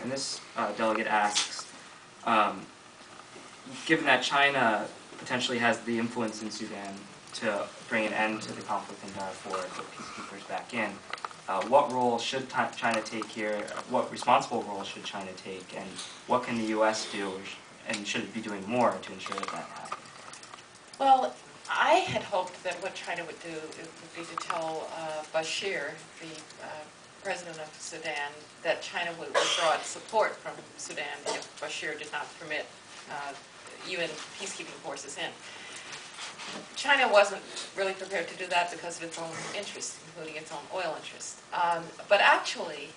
And this delegate asks, given that China potentially has the influence in Sudan to bring an end to the conflict in Darfur and put peacekeepers back in, what role should China take here? What responsible role should China take? And what can the U.S. do, and should it be doing more to ensure that that happens? Well, I had hoped that what China would do would be to tell Bashir, the president of Sudan, that China would withdraw its support from Sudan if Bashir did not permit UN peacekeeping forces in. China wasn't really prepared to do that because of its own interests, including its own oil interests. But actually,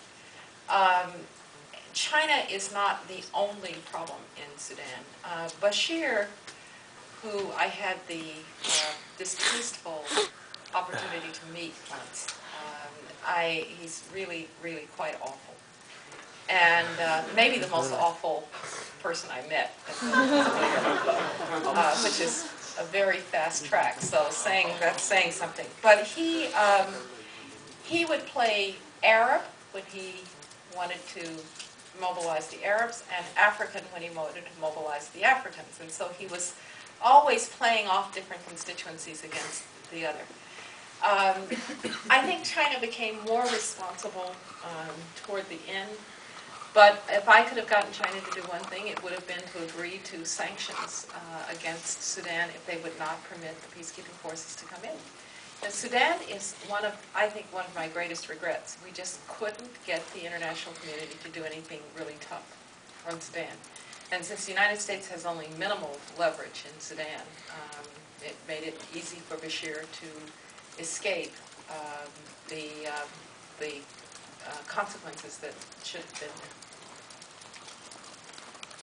China is not the only problem in Sudan. Bashir, who I had the distasteful opportunity to meet once, he's really, really quite awful. And maybe the most awful person I met, which is a very fast track. So that's saying something. But he would play Arab when he wanted to mobilize the Arabs, and African when he wanted to mobilize the Africans. And so he was always playing off different constituencies against the other. I think China became more responsible toward the end. But if I could have gotten China to do one thing, it would have been to agree to sanctions against Sudan if they would not permit the peacekeeping forces to come in. Now, Sudan is I think one of my greatest regrets. We just couldn't get the international community to do anything really tough on Sudan. And since the United States has only minimal leverage in Sudan, it made it easy for Bashir to escape the consequences that should have been